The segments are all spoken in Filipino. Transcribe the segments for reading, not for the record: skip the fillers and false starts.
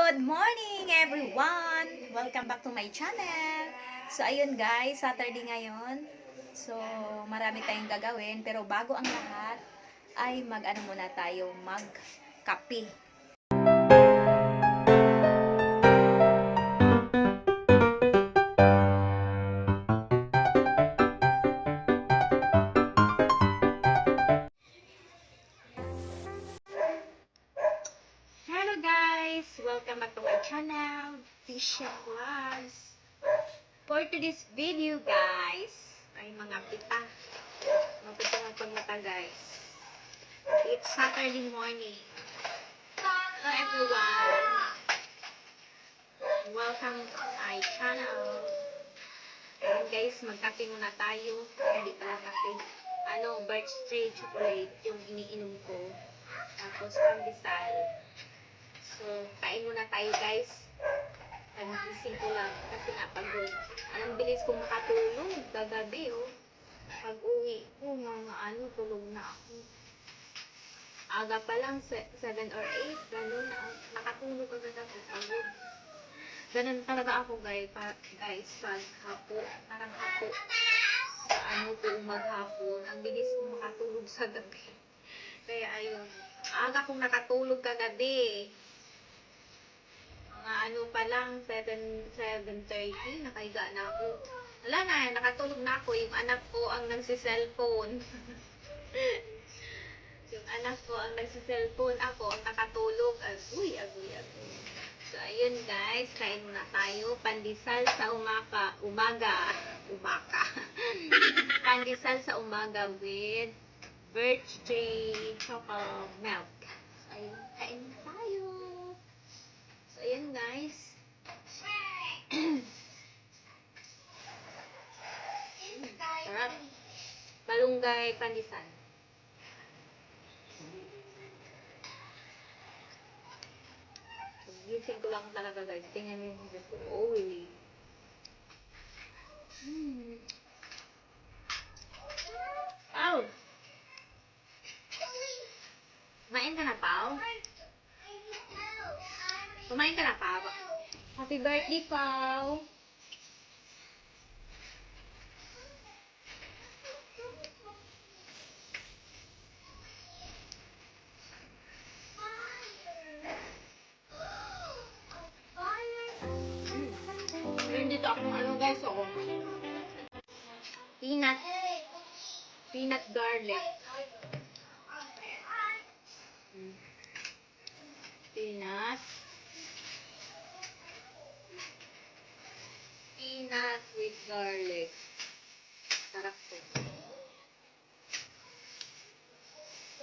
Good morning everyone! Welcome back to my channel. So ayun guys, Saturday ngayon. So marami tayong gagawin pero bago ang lahat ay mag-ano muna tayo, mag-kape. Hello guys! Welcome back to my channel, Tisha Vlogs. For today's video guys, ay mga pita. Mapita ng pagmata guys. It's Saturday morning. Hello everyone! Welcome to my channel. Ayun guys, magkape muna tayo. Hindi pala kape. Birthday chocolate yung iniinom ko. Tapos pandesal. So, kain muna tayo guys. Nagising ko lang kasi napagod. Ang bilis kong makatulog kagabi Pag uwi ko, tulog na ako. Aga pa lang, 7 or 8, ganun. Nakatulog agad ako, pagod. Ganun talaga ako guys, pag hapo, parang hapo. Maghapon. Ang bilis kong makatulog sa gabi. Kaya ayun, aga kong nakatulog kagabi. Pa lang, 7:30, nakahiga na ako. Wala na, nakatulog na ako. Yung anak ko ang nagsiselfone. Yung anak ko ang nagsiselfone. Ako ang nakatulog. Agoy. So, ayun guys, kain muna tayo. Pandesal sa umaga. Pandesal sa umaga with birthday chocolate milk. So, ayun, kain na tayo. So, ayun guys. Sarap. Malunggay pandesal. Gising ko lang talaga guys. Tingnan mo yung video ko. Oily. Ow! Kumain ka na, Pao? Kumain ka na, Pao? Happy birthday, Pao! Dito akong guys, peanut garlic. Peanut with garlic. Sarap po.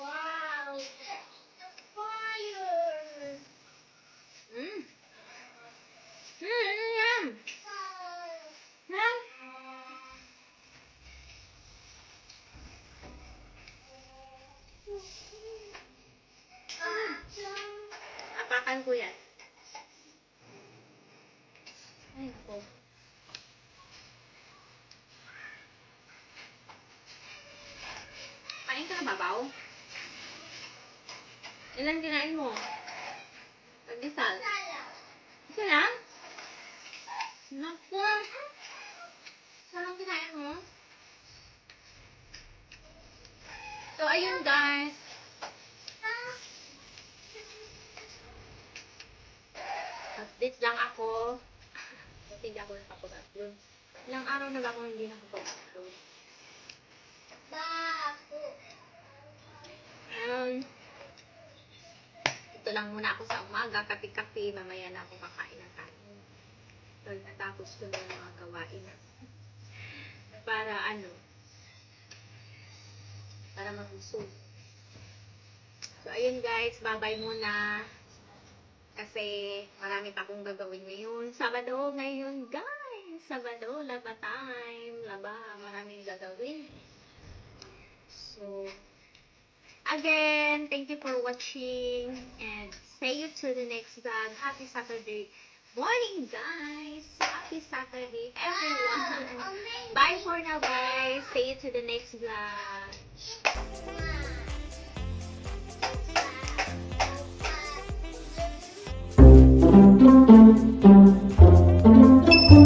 Wow! Fire! Yum! Yum! Apakan ko yan. Ay, ako. Kain ka na, Babaw? Ilan kinain mo? Pandesal? Isa lang? Naku! Sarang kinain mo? So, ayun guys. Update lang ako. Kasi hindi ako nakapag-upload. Ilang araw na ba ako hindi nakapag-upload? Ito lang muna ako sa umaga. Kape-kape. Mamaya na ako kakain ng kanin. Natapos ko na mga gawain. Para para mag-usog. So, ayun guys. Bye-bye muna. Kasi marami pa akong gagawin ngayon. Sabado ngayon, guys. Sabado, laba time. Maraming gagawin. So, again, thank you for watching. And see you to the next vlog. Happy Saturday morning, guys. Happy Saturday, everyone. Bye for now, guys. See you to the next vlog.